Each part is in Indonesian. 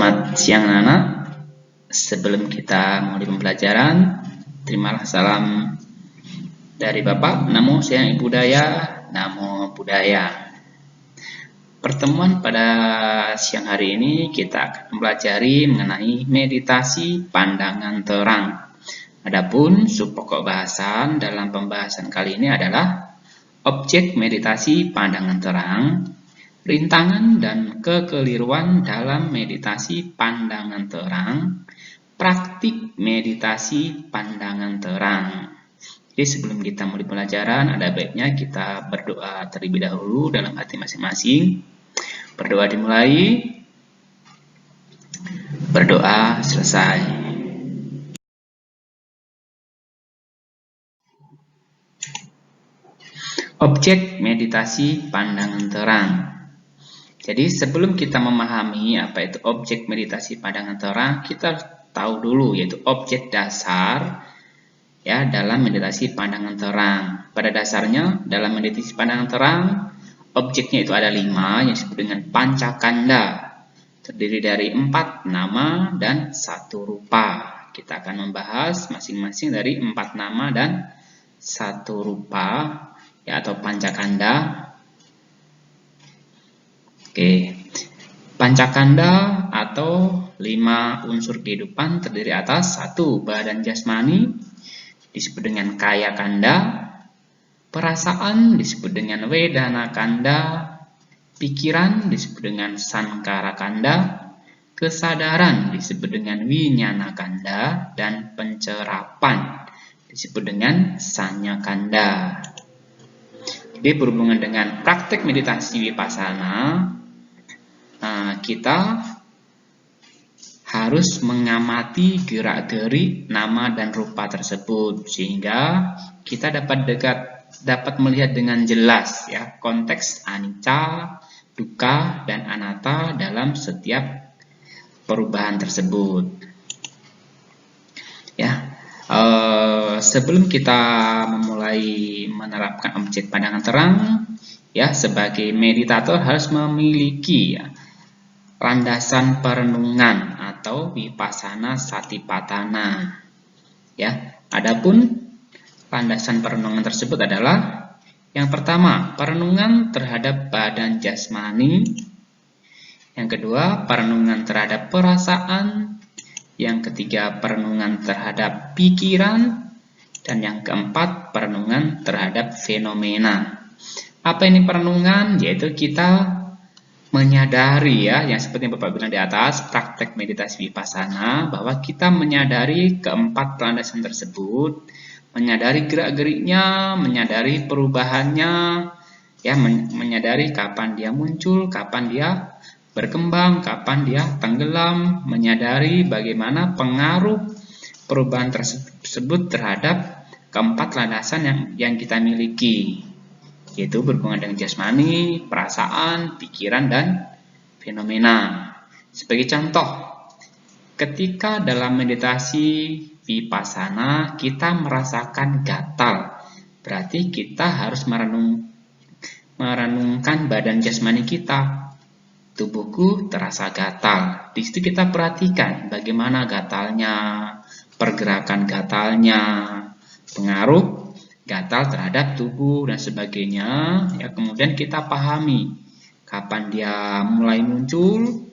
Selamat siang anak-anak. Sebelum kita mulai pembelajaran, terimalah salam dari Bapak. Namo Sayang Ibu Daya, Namo Buddhaya. Pertemuan pada siang hari ini kita akan mempelajari mengenai meditasi pandangan terang. Adapun subpokok bahasan dalam pembahasan kali ini adalah objek meditasi pandangan terang, rintangan dan kekeliruan dalam meditasi pandangan terang, praktik meditasi pandangan terang. Jadi sebelum kita mulai pelajaran, ada baiknya kita berdoa terlebih dahulu dalam hati masing-masing. Berdoa dimulai, berdoa selesai. Objek meditasi pandangan terang. Jadi sebelum kita memahami apa itu objek meditasi pandangan terang, kita tahu dulu yaitu objek dasar ya dalam meditasi pandangan terang. Pada dasarnya dalam meditasi pandangan terang, objeknya itu ada 5 yang disebut dengan pancakanda, terdiri dari 4 nama dan 1 rupa. Kita akan membahas masing-masing dari 4 nama dan 1 rupa ya atau pancakanda. Oke, pancakanda atau 5 unsur kehidupan terdiri atas 1 badan jasmani disebut dengan kaya kanda, perasaan disebut dengan wedana kanda, pikiran disebut dengan sankara kanda, kesadaran disebut dengan winyana kanda, dan pencerapan disebut dengan sanya kanda. Jadi berhubungan dengan praktek meditasi vipassana, kita harus mengamati gerak-gerik nama dan rupa tersebut sehingga kita dapat melihat dengan jelas ya konteks anicca, dukkha dan anatta dalam setiap perubahan tersebut. Ya, sebelum kita memulai menerapkan objek pandangan terang, ya sebagai meditator harus memiliki ya, landasan perenungan atau vipassana satipatthana. Ya, adapun landasan perenungan tersebut adalah yang pertama, perenungan terhadap badan jasmani. Yang kedua, perenungan terhadap perasaan. Yang ketiga, perenungan terhadap pikiran. Dan yang keempat, perenungan terhadap fenomena. Apa ini perenungan? Yaitu kita menyadari ya, yang seperti yang Bapak bilang di atas, praktek meditasi vipassana, bahwa kita menyadari keempat landasan tersebut, menyadari gerak-geriknya, menyadari perubahannya, ya, menyadari kapan dia muncul, kapan dia berkembang, kapan dia tenggelam, menyadari bagaimana pengaruh perubahan tersebut terhadap keempat landasan yang kita miliki, yaitu berhubungan dengan jasmani, perasaan, pikiran, dan fenomena. Sebagai contoh, ketika dalam meditasi vipassana kita merasakan gatal, berarti kita harus merenungkan badan jasmani kita. Tubuhku terasa gatal. Di situ kita perhatikan bagaimana gatalnya, pergerakan gatalnya, pengaruh gatal terhadap tubuh dan sebagainya. Ya, kemudian kita pahami kapan dia mulai muncul,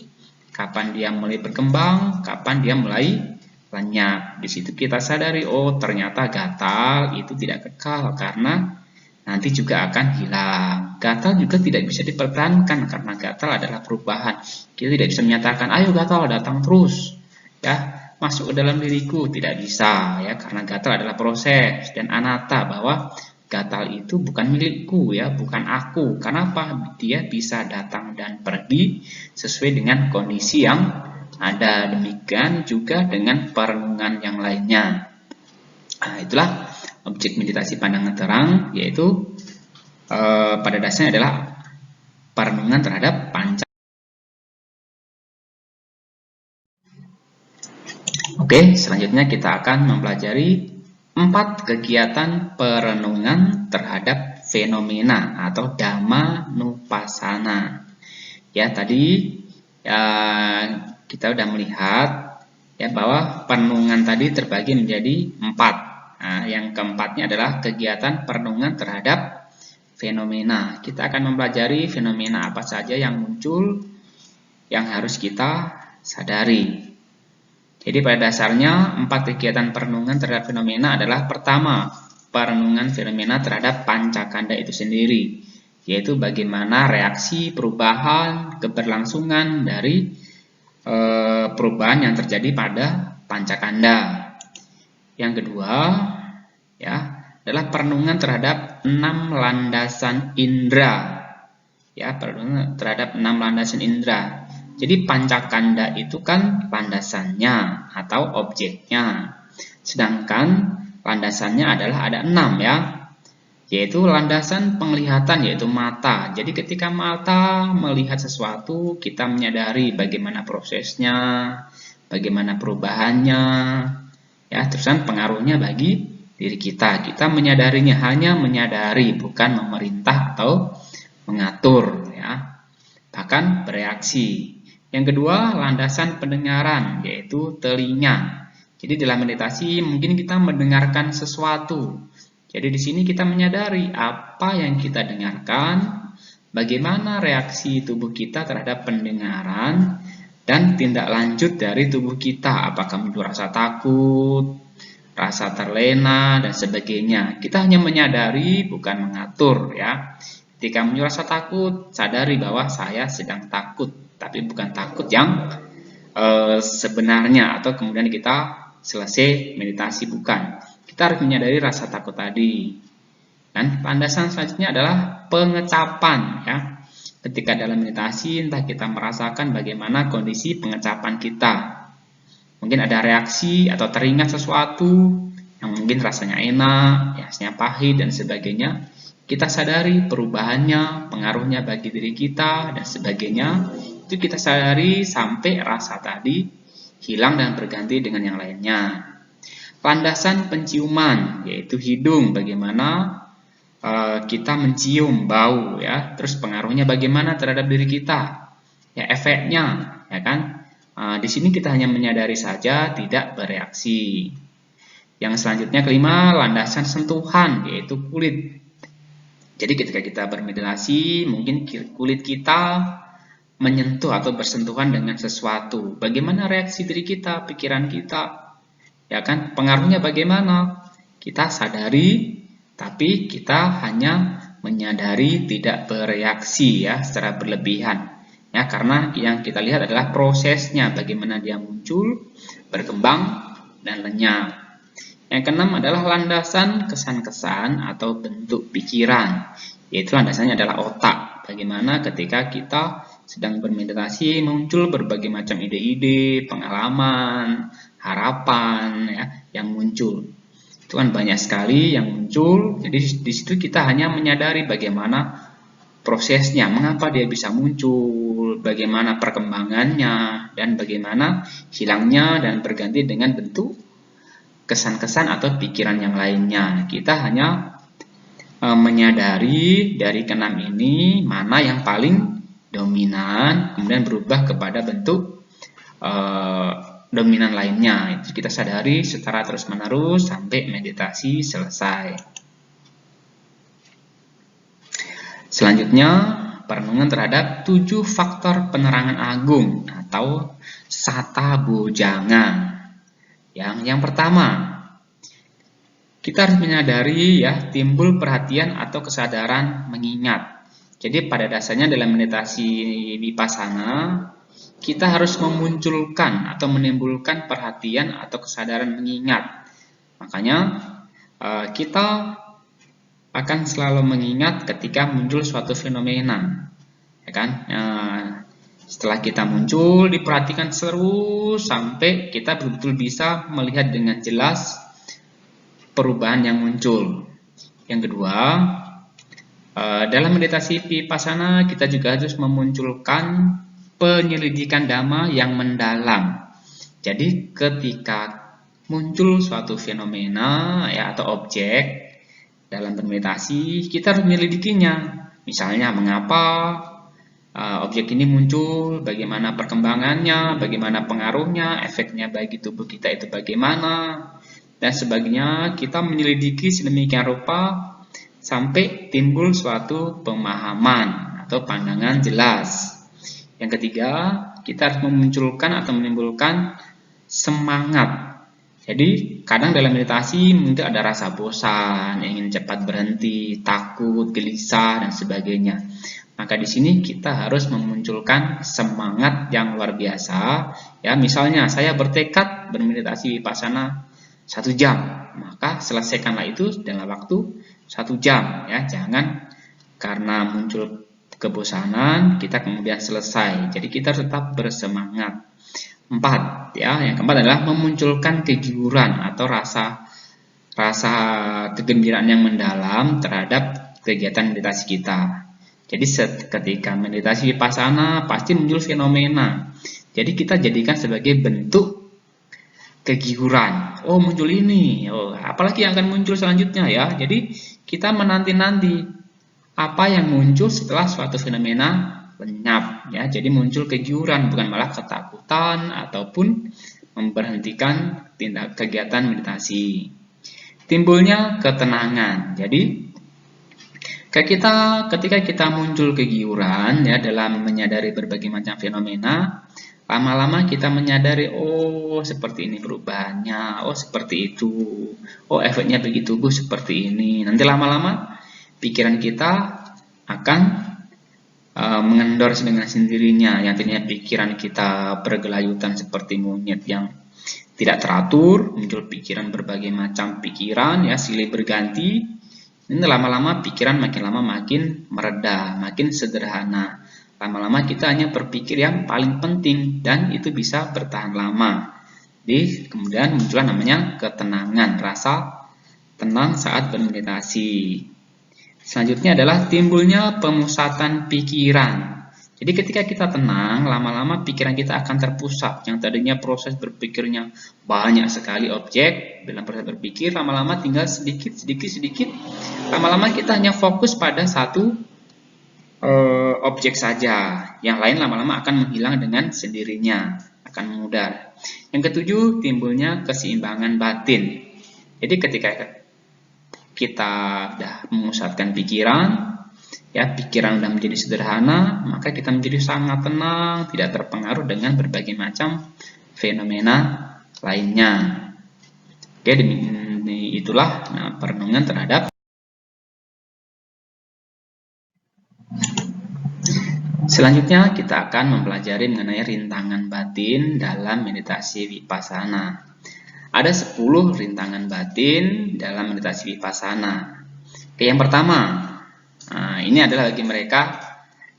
kapan dia mulai berkembang, kapan dia mulai lenyap. Di situ kita sadari, oh ternyata gatal itu tidak kekal karena nanti juga akan hilang. Gatal juga tidak bisa dipertahankan karena gatal adalah perubahan. Kita tidak bisa menyatakan, ayo gatal datang terus, ya masuk ke dalam diriku, tidak bisa ya karena gatal adalah proses dan anatta, bahwa gatal itu bukan milikku ya, bukan aku. Kenapa? Dia bisa datang dan pergi sesuai dengan kondisi yang ada. Demikian juga dengan perenungan yang lainnya. Nah, itulah objek meditasi pandangan terang, yaitu pada dasarnya adalah perenungan terhadap panca. Oke, selanjutnya kita akan mempelajari 4 kegiatan perenungan terhadap fenomena atau dhamma nupassana. Ya, tadi kita udah melihat ya bahwa perenungan tadi terbagi menjadi 4. Nah, yang keempatnya adalah kegiatan perenungan terhadap fenomena. Kita akan mempelajari fenomena apa saja yang muncul yang harus kita sadari. Jadi pada dasarnya 4 kegiatan perenungan terhadap fenomena adalah: pertama, perenungan fenomena terhadap pancakanda itu sendiri, yaitu bagaimana reaksi, perubahan, keberlangsungan dari perubahan yang terjadi pada pancakanda. Yang kedua ya adalah perenungan terhadap 6 landasan indera. Ya, perenungan terhadap 6 landasan indera. Jadi pancakanda itu kan landasannya atau objeknya. Sedangkan landasannya adalah ada 6 ya. Yaitu landasan penglihatan, yaitu mata. Jadi ketika mata melihat sesuatu, kita menyadari bagaimana prosesnya, bagaimana perubahannya, ya, terusan pengaruhnya bagi diri kita. Kita menyadarinya, hanya menyadari, bukan memerintah atau mengatur, ya. Bahkan bereaksi. Yang kedua, landasan pendengaran, yaitu telinga. Jadi dalam meditasi mungkin kita mendengarkan sesuatu. Jadi di sini kita menyadari apa yang kita dengarkan, bagaimana reaksi tubuh kita terhadap pendengaran, dan tindak lanjut dari tubuh kita, apakah muncul rasa takut, rasa terlena, dan sebagainya. Kita hanya menyadari, bukan mengatur, ya. Ketika muncul rasa takut, sadari bahwa saya sedang takut, tapi bukan takut yang sebenarnya, atau kemudian kita selesai meditasi, bukan. Kita harus menyadari rasa takut tadi. Dan landasan selanjutnya adalah pengecapan, ya. Ketika dalam meditasi, entah kita merasakan bagaimana kondisi pengecapan kita. Mungkin ada reaksi atau teringat sesuatu yang mungkin rasanya enak, rasanya pahit, dan sebagainya. Kita sadari perubahannya, pengaruhnya bagi diri kita, dan sebagainya. Itu kita sadari sampai rasa tadi hilang dan berganti dengan yang lainnya. Landasan penciuman, yaitu hidung, bagaimana kita mencium bau, ya, terus pengaruhnya bagaimana terhadap diri kita, ya, efeknya, ya kan. Di sini kita hanya menyadari saja, tidak bereaksi. Yang selanjutnya kelima, landasan sentuhan, yaitu kulit. Jadi ketika kita bermeditasi, mungkin kulit kita menyentuh atau bersentuhan dengan sesuatu. Bagaimana reaksi diri kita, pikiran kita, ya kan, pengaruhnya bagaimana? Kita sadari, tapi kita hanya menyadari, tidak bereaksi, ya, secara berlebihan. Ya, karena yang kita lihat adalah prosesnya, bagaimana dia muncul, berkembang, dan lenyap. Yang keenam adalah landasan kesan-kesan atau bentuk pikiran, yaitu landasannya adalah otak. Bagaimana ketika kita sedang bermeditasi muncul berbagai macam ide-ide, pengalaman, harapan, ya, yang muncul. Itu kan banyak sekali yang muncul. Jadi di situ kita hanya menyadari bagaimana prosesnya, mengapa dia bisa muncul, bagaimana perkembangannya, dan bagaimana hilangnya dan berganti dengan bentuk kesan-kesan atau pikiran yang lainnya. Kita hanya menyadari dari keenam ini mana yang paling dominan, kemudian berubah kepada bentuk dominan lainnya. Itu kita sadari secara terus-menerus sampai meditasi selesai. Selanjutnya, perenungan terhadap 7 faktor penerangan agung atau sata bojanga. Yang pertama, kita harus menyadari, ya, timbul perhatian atau kesadaran mengingat. Jadi pada dasarnya dalam meditasi vipassana, kita harus memunculkan atau menimbulkan perhatian atau kesadaran mengingat. Makanya kita akan selalu mengingat ketika muncul suatu fenomena, ya kan? Setelah kita muncul, diperhatikan terus sampai kita betul-betul bisa melihat dengan jelas perubahan yang muncul. Yang kedua, dalam meditasi vipassana kita juga harus memunculkan penyelidikan dhamma yang mendalam. Jadi ketika muncul suatu fenomena, ya, atau objek dalam bermeditasi, kita harus menyelidikinya. Misalnya mengapa objek ini muncul, bagaimana perkembangannya, bagaimana pengaruhnya, efeknya bagi tubuh kita itu bagaimana, dan sebagainya. Kita menyelidiki sedemikian rupa sampai timbul suatu pemahaman atau pandangan jelas. Yang ketiga, kita harus memunculkan atau menimbulkan semangat. Jadi kadang dalam meditasi mungkin ada rasa bosan, ingin cepat berhenti, takut, gelisah, dan sebagainya. Maka di sini kita harus memunculkan semangat yang luar biasa. Ya, misalnya saya bertekad bermeditasi vipassana 1 jam, maka selesaikanlah itu dalam waktu 1 jam. Ya, jangan karena muncul kebosanan kita kemudian selesai. Jadi kita tetap bersemangat. 4, ya, yang keempat adalah memunculkan kegiuran atau rasa kegembiraan yang mendalam terhadap kegiatan meditasi kita. Jadi ketika meditasi vipassana pasti muncul fenomena. Jadi kita jadikan sebagai bentuk kegiuran. Oh, muncul ini. Oh, apalagi yang akan muncul selanjutnya ya. Jadi kita menanti-nanti apa yang muncul setelah suatu fenomena lenyap ya. Jadi muncul kegiuran, bukan malah ketakutan ataupun memberhentikan kegiatan meditasi. Timbulnya ketenangan. Jadi ketika kita muncul kegiuran ya dalam menyadari berbagai macam fenomena, lama-lama kita menyadari, oh seperti ini perubahannya, oh seperti itu, oh efeknya bagi tubuh seperti ini. Nanti lama-lama pikiran kita akan mengendor dengan sendirinya, yang tadinya pikiran kita bergelayutan seperti monyet yang tidak teratur, muncul pikiran berbagai macam pikiran ya silih berganti. Ini lama-lama pikiran makin lama makin mereda, makin sederhana. Lama-lama kita hanya berpikir yang paling penting dan itu bisa bertahan lama. Jadi kemudian muncullah namanya ketenangan, rasa tenang saat bermeditasi. Selanjutnya adalah timbulnya pemusatan pikiran. Jadi ketika kita tenang, lama-lama pikiran kita akan terpusat. Yang tadinya proses berpikirnya banyak sekali objek, dalam proses berpikir lama-lama tinggal sedikit. Lama-lama kita hanya fokus pada satu objek saja. Yang lain lama-lama akan menghilang dengan sendirinya, akan memudar. Yang ketujuh, timbulnya keseimbangan batin. Jadi ketika kita sudah memusatkan pikiran, ya pikiran sudah menjadi sederhana, maka kita menjadi sangat tenang, tidak terpengaruh dengan berbagai macam fenomena lainnya. Oke, itulah perenungan terhadap. Selanjutnya kita akan mempelajari mengenai rintangan batin dalam meditasi vipassana. Ada 10 rintangan batin dalam meditasi vipassana. Oke, yang pertama, ini adalah bagi mereka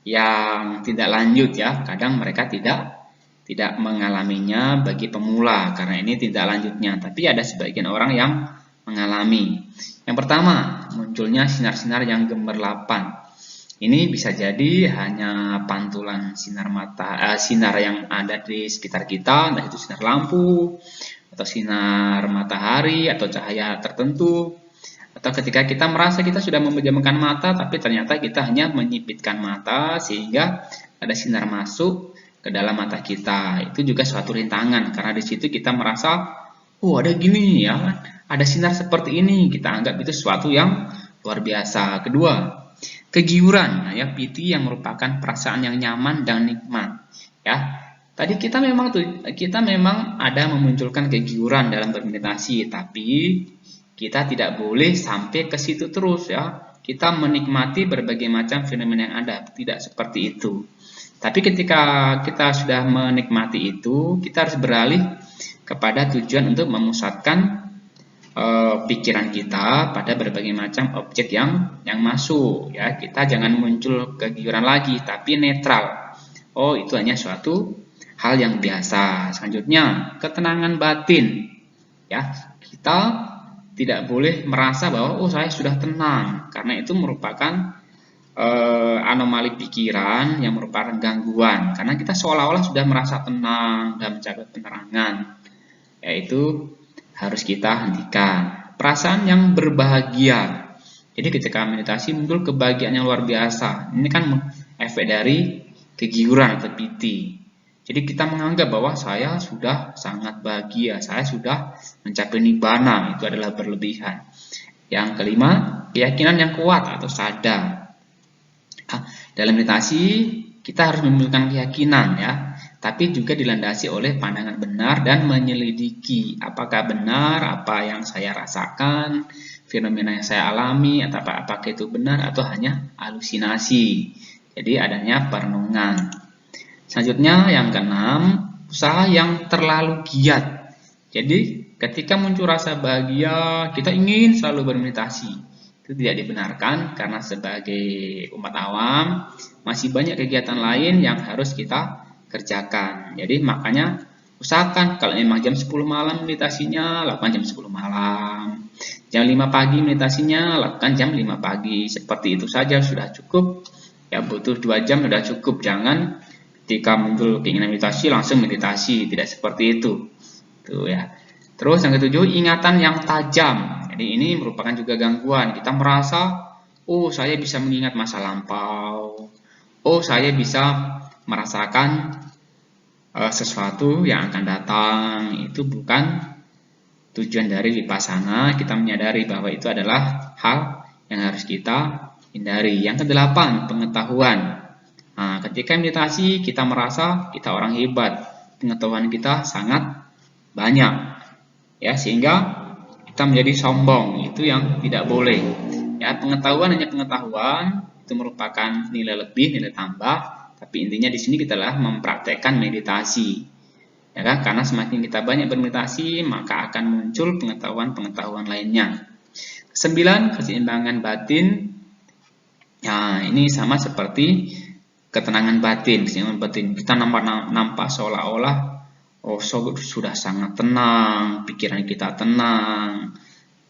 yang tidak lanjut ya. Kadang mereka tidak mengalaminya bagi pemula karena ini tidak lanjutnya. Tapi ada sebagian orang yang mengalami. Yang pertama, munculnya sinar-sinar yang gemerlapan. Ini bisa jadi hanya pantulan sinar yang ada di sekitar kita, entah itu sinar lampu, atau sinar matahari, atau cahaya tertentu. Atau ketika kita merasa kita sudah memejamkan mata, tapi ternyata kita hanya menyipitkan mata, sehingga ada sinar masuk ke dalam mata kita. Itu juga suatu rintangan, karena di situ kita merasa, oh ada gini ya, ada sinar seperti ini, kita anggap itu sesuatu yang luar biasa. Kedua, kegiuran, ya, piti yang merupakan perasaan yang nyaman dan nikmat. Ya, tadi kita memang ada memunculkan kegiuran dalam bermeditasi, tapi kita tidak boleh sampai ke situ terus ya. Kita menikmati berbagai macam fenomena yang ada, tidak seperti itu. Tapi ketika kita sudah menikmati itu, kita harus beralih kepada tujuan untuk memusatkan pikiran kita pada berbagai macam objek yang masuk ya. Kita jangan muncul kegiuran lagi, tapi netral. Oh, itu hanya suatu hal yang biasa. Selanjutnya, ketenangan batin. Ya, kita tidak boleh merasa bahwa oh saya sudah tenang, karena itu merupakan anomali pikiran yang merupakan gangguan. Karena kita seolah-olah sudah merasa tenang dan mencapai penerangan. Yaitu harus kita hentikan. Perasaan yang berbahagia. Jadi ketika meditasi muncul kebahagiaan yang luar biasa. Ini kan efek dari kegiuran atau piti. Jadi kita menganggap bahwa saya sudah sangat bahagia, saya sudah mencapai nibbana, itu adalah berlebihan. Yang kelima, keyakinan yang kuat atau sadar. Dalam meditasi kita harus memiliki keyakinan ya, tapi juga dilandasi oleh pandangan benar dan menyelidiki apakah benar apa yang saya rasakan, fenomena yang saya alami, atau apakah itu benar atau hanya halusinasi. Jadi adanya perenungan. Selanjutnya yang keenam, usaha yang terlalu giat. Jadi ketika muncul rasa bahagia, kita ingin selalu bermeditasi. Itu tidak dibenarkan karena sebagai umat awam masih banyak kegiatan lain yang harus kita kerjakan. Jadi makanya usahakan kalau memang jam 10 malam meditasinya, lakukan jam 10 malam. Jam 5 pagi meditasinya, lakukan jam 5 pagi. Seperti itu saja sudah cukup. Ya butuh 2 jam sudah cukup. Jangan ketika muncul keinginan meditasi langsung meditasi, tidak seperti itu. Tuh ya. Terus yang ketujuh, ingatan yang tajam. Jadi ini merupakan juga gangguan. Kita merasa, oh saya bisa mengingat masa lampau. Oh saya bisa merasakan sesuatu yang akan datang. Itu bukan tujuan dari vipassana. Kita menyadari bahwa itu adalah hal yang harus kita hindari. Yang kedelapan, pengetahuan. Nah, ketika meditasi kita merasa kita orang hebat, pengetahuan kita sangat banyak, ya sehingga kita menjadi sombong. Itu yang tidak boleh. Ya, pengetahuan hanya pengetahuan, itu merupakan nilai lebih, nilai tambah. Tapi intinya di sini kita adalah mempraktekkan meditasi, ya kan? Karena semakin kita banyak bermeditasi, maka akan muncul pengetahuan-pengetahuan lainnya. Kesembilan, keseimbangan batin. Nah, ini sama seperti ketenangan batin, keseimbangan batin. Kita nampak seolah-olah oh sudah sangat tenang, pikiran kita tenang,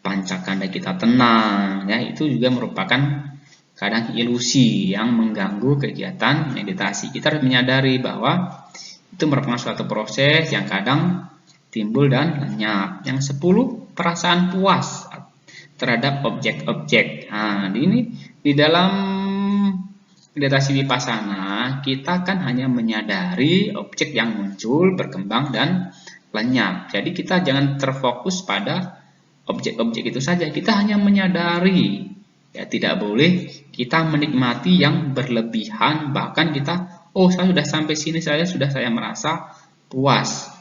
pancakanda kita tenang, ya itu juga merupakan kadang ilusi yang mengganggu kegiatan meditasi. Kita harus menyadari bahwa itu merupakan suatu proses yang kadang timbul dan lenyap. Yang 10, perasaan puas terhadap objek-objek. Nah, di dalam meditasi vipassana, kita kan hanya menyadari objek yang muncul, berkembang, dan lenyap. Jadi kita jangan terfokus pada objek-objek itu saja. Kita hanya menyadari. Ya, tidak boleh kita menikmati yang berlebihan. Bahkan kita, oh saya sudah sampai sini, saya merasa puas.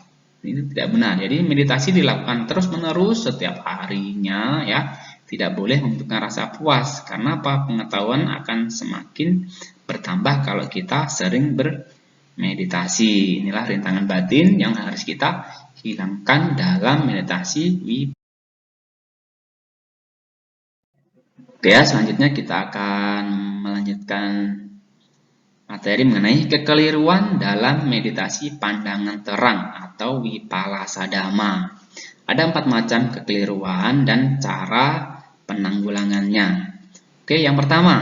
Ini tidak benar. Jadi meditasi dilakukan terus-menerus setiap harinya, ya. Tidak boleh membutuhkan rasa puas, karena apa? Pengetahuan akan semakin bertambah kalau kita sering bermeditasi. Inilah rintangan batin yang harus kita hilangkan dalam meditasi vipassana. Oke ya, selanjutnya kita akan melanjutkan materi mengenai kekeliruan dalam meditasi pandangan terang atau Vipalassadhamma. Ada 4 macam kekeliruan dan cara penanggulangannya. Oke, yang pertama,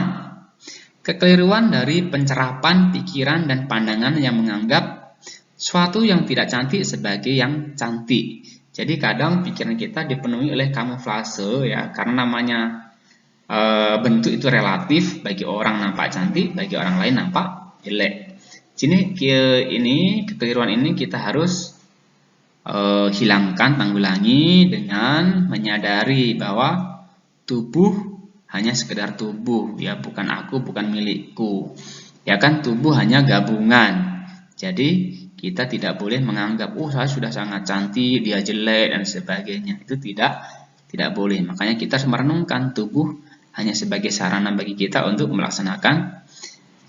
kekeliruan dari pencerapan pikiran dan pandangan yang menganggap suatu yang tidak cantik sebagai yang cantik. Jadi kadang pikiran kita dipenuhi oleh kamuflase, ya, karena namanya bentuk itu relatif. Bagi orang nampak cantik, bagi orang lain nampak jelek. Kekeliruan ini kita harus hilangkan, tanggulangi dengan menyadari bahwa tubuh hanya sekedar tubuh, ya bukan aku, bukan milikku. Ya kan, tubuh hanya gabungan. Jadi kita tidak boleh menganggap, oh saya sudah sangat cantik, dia jelek dan sebagainya. Itu tidak boleh. Makanya kita harus merenungkan tubuh hanya sebagai sarana bagi kita untuk melaksanakan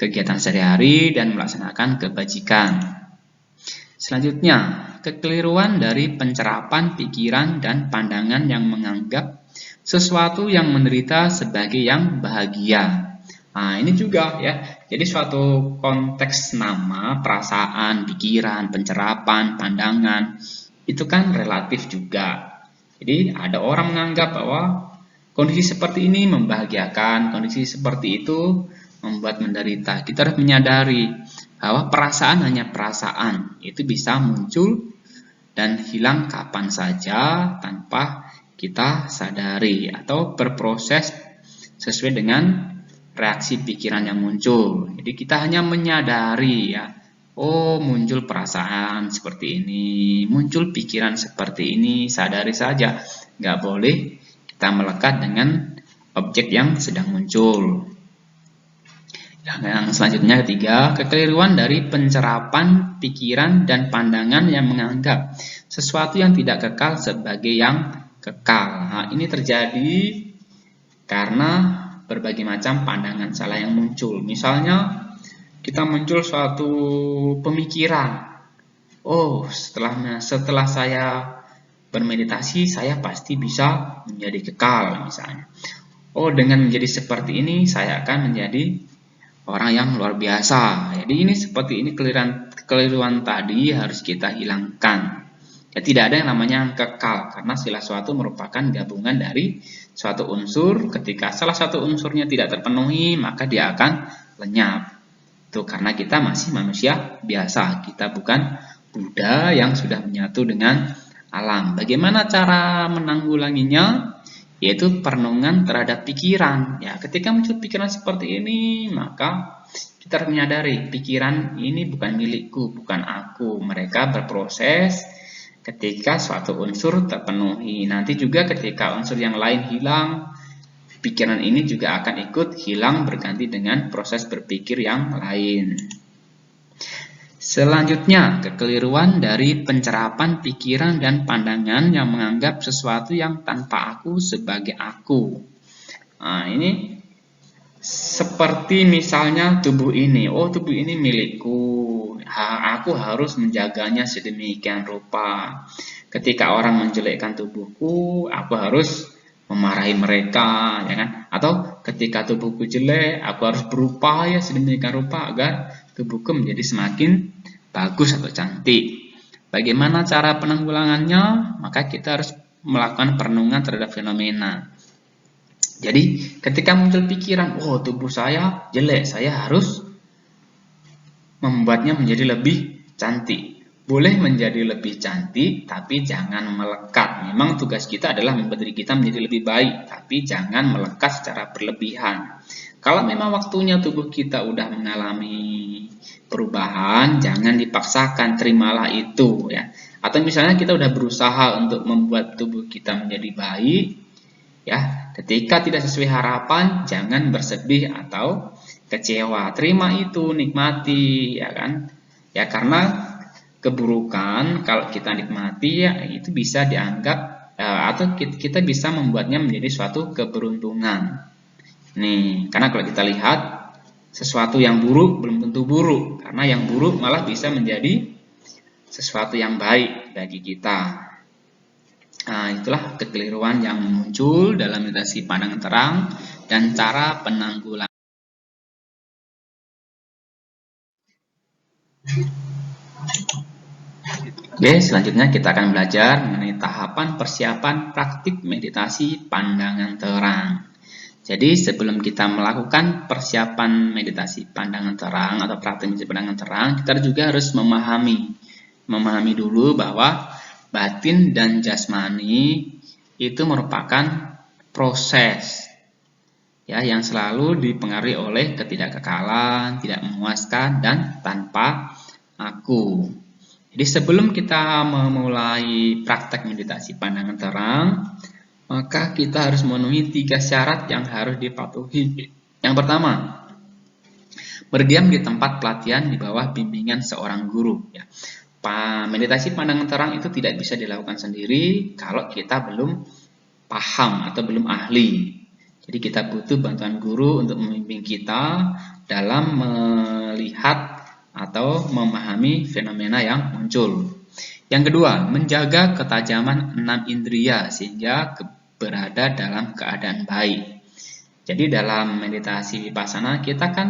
kegiatan sehari-hari dan melaksanakan kebajikan. Selanjutnya, kekeliruan dari pencerapan pikiran dan pandangan yang menganggap sesuatu yang menderita sebagai yang bahagia. Nah, ini juga ya. Jadi suatu konteks nama, perasaan, pikiran, pencerapan, pandangan itu kan relatif juga. Jadi ada orang menganggap bahwa kondisi seperti ini membahagiakan, kondisi seperti itu membuat menderita. Kita harus menyadari bahwa perasaan hanya perasaan, itu bisa muncul dan hilang kapan saja tanpa kita sadari atau berproses sesuai dengan reaksi pikiran yang muncul. Jadi kita hanya menyadari ya, oh muncul perasaan seperti ini, muncul pikiran seperti ini, sadari saja. Nggak boleh kita melekat dengan objek yang sedang muncul. Yang selanjutnya ketiga, kekeliruan dari pencerapan pikiran dan pandangan yang menganggap sesuatu yang tidak kekal sebagai yang kekal. Nah, ini terjadi karena berbagai macam pandangan salah yang muncul. Misalnya kita muncul suatu pemikiran, oh setelah saya bermeditasi saya pasti bisa menjadi kekal misalnya. Oh dengan menjadi seperti ini saya akan menjadi orang yang luar biasa. Jadi ini seperti ini kekeliruan tadi harus kita hilangkan. Ya, tidak ada yang namanya kekal karena segala sesuatu merupakan gabungan dari suatu unsur. Ketika salah satu unsurnya tidak terpenuhi maka dia akan lenyap. Itu karena kita masih manusia biasa. Kita bukan Buddha yang sudah menyatu dengan alam. Bagaimana cara menanggulanginya? Yaitu perenungan terhadap pikiran. Ya, ketika muncul pikiran seperti ini, maka kita harus menyadari pikiran ini bukan milikku, bukan aku. Mereka berproses ketika suatu unsur terpenuhi. Nanti juga ketika unsur yang lain hilang, pikiran ini juga akan ikut hilang berganti dengan proses berpikir yang lain. Selanjutnya, kekeliruan dari pencerapan pikiran dan pandangan yang menganggap sesuatu yang tanpa aku sebagai aku. Nah, ini seperti misalnya tubuh ini. Oh, tubuh ini milikku. Aku harus menjaganya sedemikian rupa. Ketika orang menjelekkan tubuhku, aku harus memarahi mereka, ya kan? Atau ketika tubuhku jelek, aku harus berupaya sedemikian rupa agar tubuhku menjadi semakin bagus atau cantik. Bagaimana cara penanggulangannya? Maka kita harus melakukan perenungan terhadap fenomena. Jadi ketika muncul pikiran, oh tubuh saya jelek, saya harus membuatnya menjadi lebih cantik. Boleh menjadi lebih cantik, tapi jangan melekat. Memang tugas kita adalah membuat diri kita menjadi lebih baik, tapi jangan melekat secara berlebihan. Kalau memang waktunya tubuh kita udah mengalami perubahan, jangan dipaksakan, terimalah itu ya. Atau misalnya kita udah berusaha untuk membuat tubuh kita menjadi baik, ya. Ketika tidak sesuai harapan, jangan bersedih atau kecewa. Terima itu, nikmati, ya kan? Ya karena keburukan kalau kita nikmati ya itu bisa dianggap atau kita bisa membuatnya menjadi suatu keberuntungan. Nih, karena kalau kita lihat sesuatu yang buruk belum tentu buruk, karena yang buruk malah bisa menjadi sesuatu yang baik bagi kita. Nah, itulah kekeliruan yang muncul dalam meditasi pandangan terang dan cara penanggulangan. Oke, selanjutnya kita akan belajar mengenai tahapan persiapan praktik meditasi pandangan terang. Jadi sebelum kita melakukan persiapan meditasi pandangan terang atau praktik meditasi pandangan terang, kita juga harus memahami dulu bahwa batin dan jasmani itu merupakan proses ya yang selalu dipengaruhi oleh ketidakkekalan, tidak memuaskan dan tanpa aku. Jadi sebelum kita memulai praktek meditasi pandangan terang, maka kita harus memenuhi 3 syarat yang harus dipatuhi. Yang pertama, berdiam di tempat pelatihan di bawah bimbingan seorang guru. Ya. Meditasi pandangan terang itu tidak bisa dilakukan sendiri kalau kita belum paham atau belum ahli. Jadi kita butuh bantuan guru untuk membimbing kita dalam melihat atau memahami fenomena yang muncul. Yang kedua, menjaga ketajaman 6 indria sehingga berada dalam keadaan baik. Jadi dalam meditasi vipassana kita kan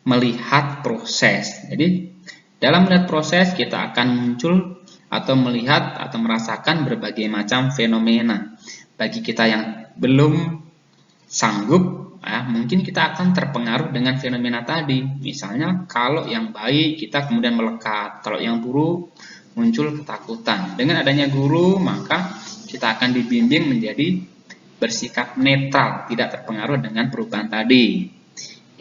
melihat proses. Jadi dalam melihat proses kita akan muncul atau melihat atau merasakan berbagai macam fenomena. Bagi kita yang belum sanggup, mungkin kita akan terpengaruh dengan fenomena tadi. Misalnya kalau yang baik kita kemudian melekat, kalau yang buruk muncul ketakutan. Dengan adanya guru maka kita akan dibimbing menjadi bersikap netral, tidak terpengaruh dengan perubahan tadi.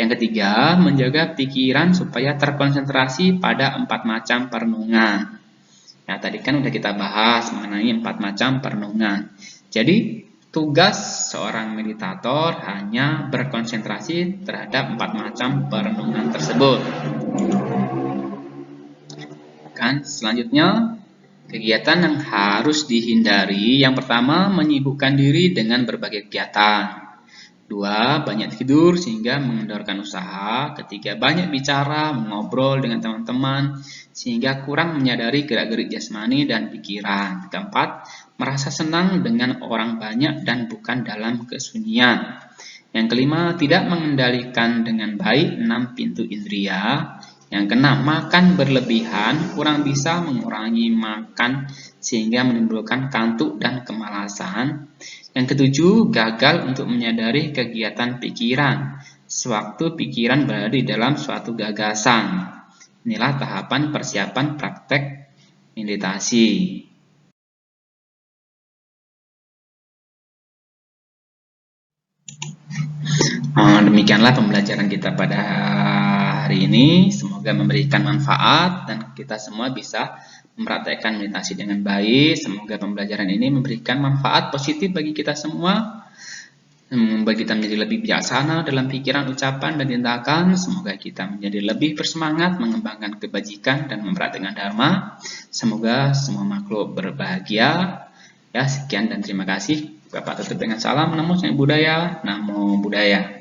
Yang ketiga, menjaga pikiran supaya terkonsentrasi pada 4 macam perenungan. Nah, tadi kan udah kita bahas mengenai 4 macam perenungan. Jadi, tugas seorang meditator hanya berkonsentrasi terhadap 4 macam perenungan tersebut. Kan, selanjutnya, kegiatan yang harus dihindari. Yang pertama, menyibukkan diri dengan berbagai kegiatan. 2. Banyak tidur sehingga mengendorkan usaha. 3. Banyak bicara, mengobrol dengan teman-teman sehingga kurang menyadari gerak-gerik jasmani dan pikiran. 4. Merasa senang dengan orang banyak dan bukan dalam kesunyian. Yang kelima, tidak mengendalikan dengan baik 6 pintu indria. Yang keenam, makan berlebihan, kurang bisa mengurangi makan sehingga menimbulkan kantuk dan kemalasan. Yang ketujuh, gagal untuk menyadari kegiatan pikiran sewaktu pikiran berada di dalam suatu gagasan. Inilah tahapan persiapan praktek meditasi. Demikianlah pembelajaran kita pada hari ini. Semoga memberikan manfaat dan kita semua bisa mempraktekkan meditasi dengan baik. Semoga pembelajaran ini memberikan manfaat positif bagi kita semua, membuat kita menjadi lebih bijaksana dalam pikiran, ucapan, dan tindakan. Semoga kita menjadi lebih bersemangat mengembangkan kebajikan dan mempraktekkan dharma. Semoga semua makhluk berbahagia. Ya, sekian dan terima kasih. Bapak tutup dengan salam. Namo Buddhaya. Namo Buddhaya.